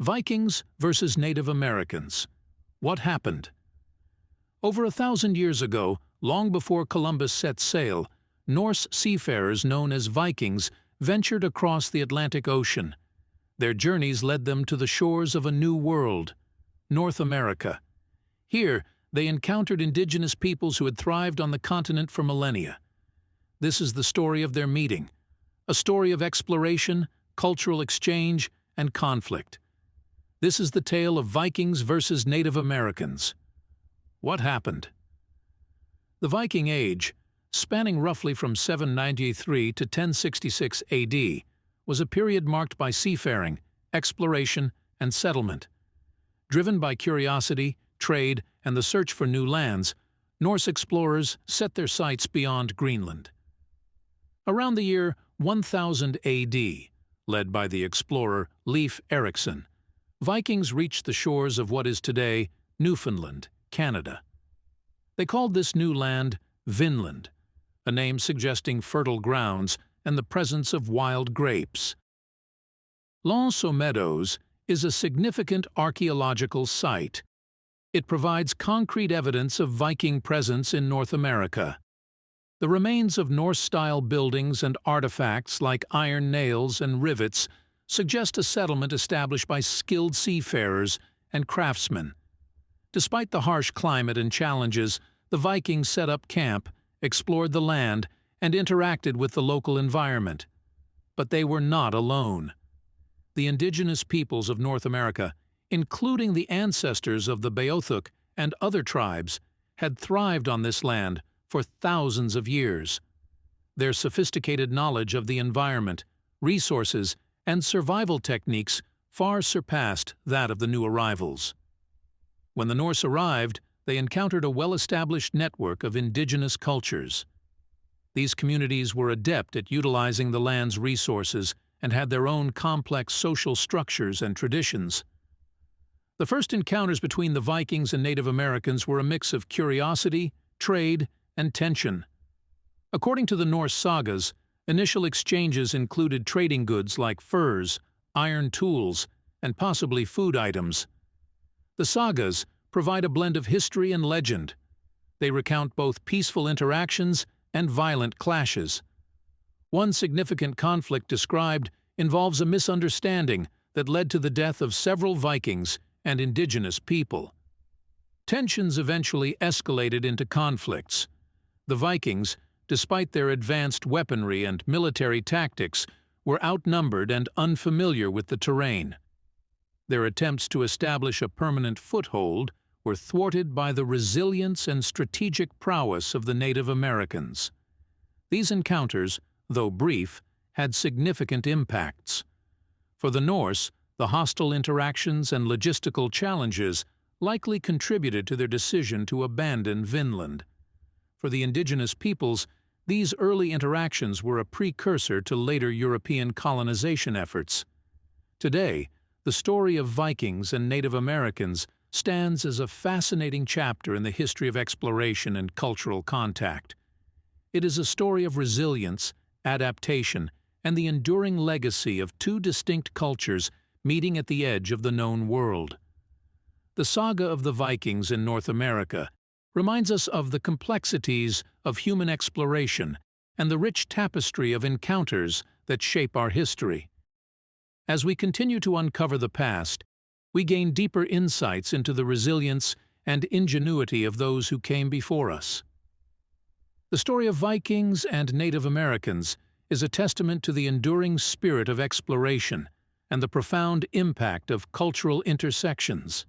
Vikings versus Native Americans. What happened? Over 1,000 years ago, long before Columbus set sail, Norse seafarers known as Vikings ventured across the Atlantic Ocean. Their journeys led them to the shores of a new world, North America. Here, they encountered indigenous peoples who had thrived on the continent for millennia. This is the story of their meeting, a story of exploration, cultural exchange, and conflict. This is the tale of Vikings versus Native Americans. What happened? The Viking Age, spanning roughly from 793 to 1066 AD, was a period marked by seafaring, exploration, and settlement. Driven by curiosity, trade, and the search for new lands, Norse explorers set their sights beyond Greenland. Around the year 1000 AD, led by the explorer Leif Erikson, Vikings reached the shores of what is today Newfoundland, Canada. They called this new land Vinland, a name suggesting fertile grounds and the presence of wild grapes. Les Meadows is a significant archaeological site. It provides concrete evidence of Viking presence in North America. The remains of Norse-style buildings and artifacts like iron nails and rivets suggest a settlement established by skilled seafarers and craftsmen. Despite the harsh climate and challenges, the Vikings set up camp, explored the land, and interacted with the local environment. But they were not alone. The indigenous peoples of North America, including the ancestors of the Beothuk and other tribes, had thrived on this land for thousands of years. Their sophisticated knowledge of the environment, resources, and survival techniques far surpassed that of the new arrivals. When the Norse arrived, they encountered a well-established network of indigenous cultures. These communities were adept at utilizing the land's resources and had their own complex social structures and traditions. The first encounters between the Vikings and Native Americans were a mix of curiosity, trade, and tension. According to the Norse sagas, initial exchanges included trading goods like furs, iron tools, and possibly food items. The sagas provide a blend of history and legend. They recount both peaceful interactions and violent clashes. One significant conflict described involves a misunderstanding that led to the death of several Vikings and indigenous people. Tensions eventually escalated into conflicts. The Vikings, despite their advanced weaponry and military tactics, were outnumbered and unfamiliar with the terrain. Their attempts to establish a permanent foothold were thwarted by the resilience and strategic prowess of the Native Americans. These encounters, though brief, had significant impacts. For the Norse, the hostile interactions and logistical challenges likely contributed to their decision to abandon Vinland. For the indigenous peoples, these early interactions were a precursor to later European colonization efforts. Today, the story of Vikings and Native Americans stands as a fascinating chapter in the history of exploration and cultural contact. It is a story of resilience, adaptation, and the enduring legacy of two distinct cultures meeting at the edge of the known world. The saga of the Vikings in North America reminds us of the complexities of human exploration and the rich tapestry of encounters that shape our history. As we continue to uncover the past, we gain deeper insights into the resilience and ingenuity of those who came before us. The story of Vikings and Native Americans is a testament to the enduring spirit of exploration and the profound impact of cultural intersections.